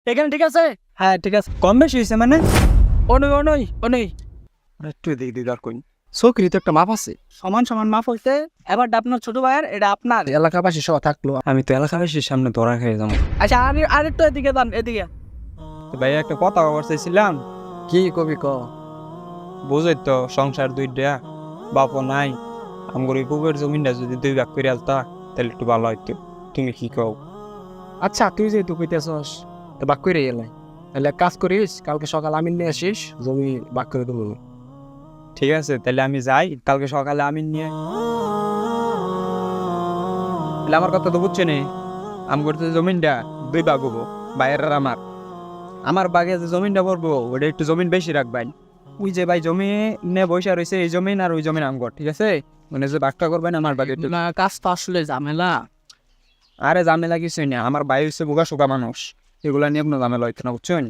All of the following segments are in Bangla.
এখানে ঠিক আছে? হ্যাঁ ঠিক আছে, কম বেশি হয়েছে মানে অনই অনই অনই একটু দিক দিদার কই চৌকিরি তো একটা মাপ আছে। সমান সমান মাপ হইছে। এবারটা আপনার ছোট ভাইয়ের, এটা আপনার। এলাকাবাসী সহ থাকলো, আমি তো এলাকাবাসীর সামনে ধরা খেয়ে যাবো। আচ্ছা আরেকটু এদিকে যান, এদিকে। ভাই একটা কথা খবর চাইছিলাম। কি কবি ক? বুঝই তো সংসার দুইটা, বাপও নাই। আমগর এই পুকুরের জমিনটা যদি দুই ভাগ করে আলতা তাহলে একটু ভালো হইতো। তুমি কি কও? আচ্ছা তুই যেহেতু কইতেছস তো ভাগ করে এলাই, তাহলে এক কাজ করিস, কালকে সকাল আমিন নিয়ে আসিস, জমি ভাগ করে দেবো। ঠিক আছে, তাহলে আমি যাই কালকে সকালে আমিন নিয়ে। তাহলে আমার কথা তো বুঝছে নে, আমগর যে জমিনটা দুই ভাগ হবো, বাইরের আর আমার বাগে যে জমিনটা পড়বো ওটা একটু জমিন বেশি রাখবেন। ওই যে ভাই জমি নিয়ে বসে রয়েছে, এই জমিন আর ওই জমিন আমগর, ঠিক আছে? মানে যে ভাগটা করবেন আমার বাগে একটু। না, কাজ তো আসলে ঝামেলা। আরে ঝামেলা কিছুই না, আমার ভাই হচ্ছে বোকা শোকা মানুষ, এগুলা নিয়ে কোনো ঝামেলা হইতো না, বুঝছেন?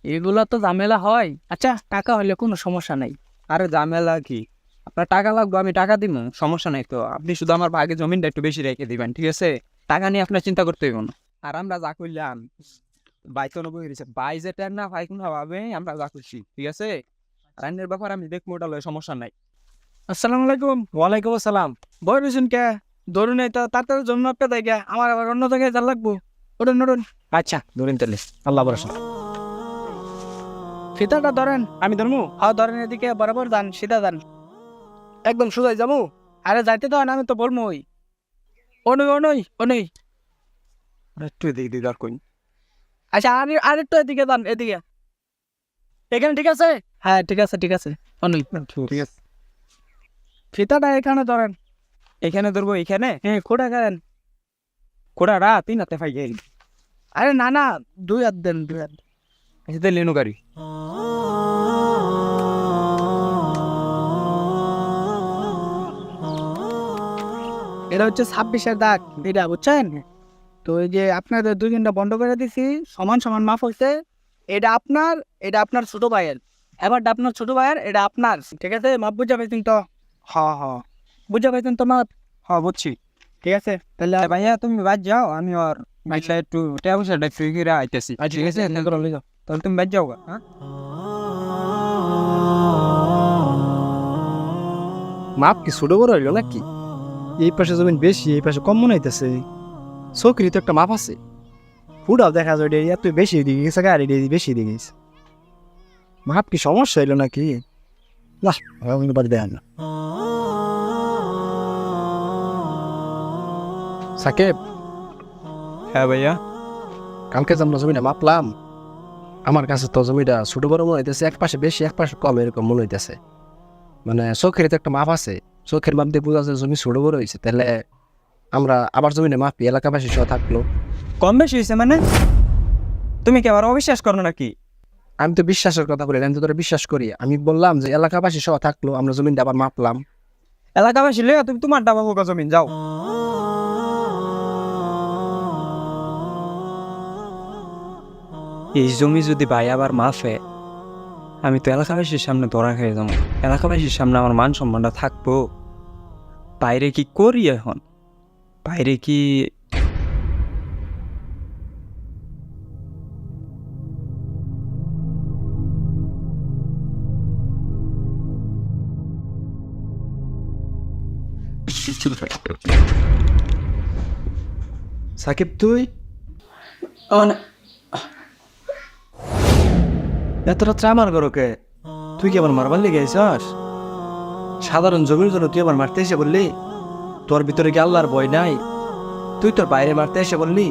এগুলা তো ঝামেলা হয়। আচ্ছা, টাকা হলে কোনো সমস্যা নাই। আরে ঝামেলা কি, আপনার টাকা লাগবে আমি টাকা দিব, সমস্যা নাই তো। আপনি শুধু আমার ভাগে জমিনটা একটু বেশি রেখে দিবেন, ঠিক আছে? টাকা নিয়ে আপনার চিন্তা করতে হইব না। আর আমরা যা করলাম ভাই তো নবই হয়েছে, ভাই যে টেন না ভাই কোনো ভাবে আমরা যা করছি, ঠিক আছে? রান্নার ব্যাপার আমি দেখবো, ওটা লয় সমস্যা নাই। আসসালামু আলাইকুম। ওয়ালাইকুম আসসালাম। বই রয়েছেন কে? ধরুন এই তো তাড়াতাড়ি জন্য একটা জায়গা, আমার আবার অন্য জায়গায় যা লাগবো। ওটা নড়ুন। আচ্ছা ধরেন তাহলে, আল্লাহ ভরসা। ফিতাটা ধরেন। আমি ধরমু। হ্যাঁ ধরেন, এদিকে বরাবর যান, সিধা যান। একদম সোজাই যাবো। আরে যাইতে তো আমি তো বলবো ওই অনই অনই অনই। একটু দিক দিদার কই। আচ্ছা আরেকটু এদিকে যান, এদিকে। এখানে ঠিক আছে? হ্যাঁ ঠিক আছে ঠিক আছে। অনই। ঠিক আছে, ফিতাটা এখানে ধরেন। এখানে ধরবো, এখানে হ্যাঁ, খোঁড়া করেন। কোড়া রা তিন হাতে ফাই গেল। আরে না না, দুই হাত দেন, দুই হাত। এসে লেনু গাড়ি। এটা হচ্ছে 26-এর দাগ, এটা বুঝছেন? তো এই যে আপনাদের দুজনটা বন্ধ করে দিছি, সমান সমান মাপ হচ্ছে। এটা আপনার, এটা আপনার ছোট ভাইয়ের। এবারটা আপনার ছোট ভাইয়ের, এটা আপনার। ঠিক আছে, মাপ বুঝা পাইছেন তো? হ্যাঁ হ্যাঁ বুঝা পাইছেন তো মাপ? হ্যাঁ বুঝছি। ঠিক আছে তাহলে ভাইয়া তুমি বাদ যাও, আমি আর বাইকটা একটু টেবসাটা একটু ঘিরে আইতেছি, ঠিক আছে? তাহলে তুমি বাদ যাও গা, হ্যাঁ? মাপ কি ছোট বড় হইলো নাকি? এই পাশে জমিন বেশি, এই পাশে কম মনে হইতেছে। চৌকিরি তো একটা মাপ আছে, ফুটাও দেখা যায় এত বেশি দিকে গেছে, গাড়ি বেশি দিকে গেছে। মাপ কি সমস্যা হইলো নাকি? না কিন্তু বাড়ি দেয় না। সাকেব, হ্যাঁ ভাইয়া। কালকে যে আমরা জমিটা মাপলাম, আমার কাছে তো জমিটা ছোট বড় মনে হইতেছে, এক পাশে বেশি এক পাশে কম এরকম মনে হইতেছে। মানে চোখের তো একটা মাপ আছে, চোখের মাপ দিয়ে বোঝা যায় জমি ছোট বড় হয়েছে। তাহলে আমরা আবার জমিনে মাপি, এলাকাবাসী সহ থাকলো। কম বেশি হয়েছে মানে তুমি কি আবার অবিশ্বাস করো নাকি? আমি তো বিশ্বাসের কথা বলি, আমি তো তোরা বিশ্বাস করি। আমি বললাম যে এলাকাবাসী সহ থাকলো, আমরা জমিনটা আবার মাপলাম। এলাকাবাসী লইয়া তুমি তোমার ডাবা হোকা জমিন যাও। এই জমি যদি ভাই আবার মাফে, আমি তো এলাকাবাসীর সামনে ধরা খেয়ে যাবো। এলাকাবাসীর সামনে আমার মান সম্মানটা থাকবো? বাইরে কি করি এখন? বাইরে কি সাকিব তুই এত রাত্রে আমার ঘরকে, তুই কি আবার মারবার লেগে আইসস? সাধারণ জমির জন্য তুই আবার মারতে এসে বললি? তোর ভিতরে কি আল্লাহর ভয় নাই? তুই তোর বাইরে মারতে এসে বললি?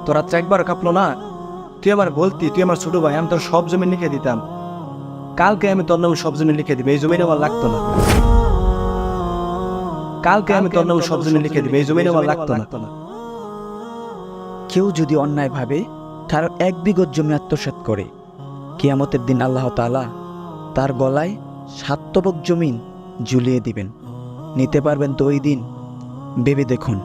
তোর রাত্রে একবার কাঁপলো না? তুই আমার বলতি তুই আমার ছোট ভাই, আমি তোর সব জমি লিখে দিতাম। কালকে আমি তোর নাম সব জমি লিখে দিবি, এই জমিটা আমার লাগতো না। কালকে আমি তোর নাম সব জমি লিখে দিবি, এই জমিটা আমার লাগতো না। কেউ যদি অন্যায় ভাবে কারো 1 বিঘত জমি আত্মসাৎ করে, কিয়ামতের দিন আল্লাহ তাআলা তার গলায় 7 তবক জমিন ঝুলিয়ে দিবেন। নিতে পারবেন তো ওই দিন? ভেবে দেখুন।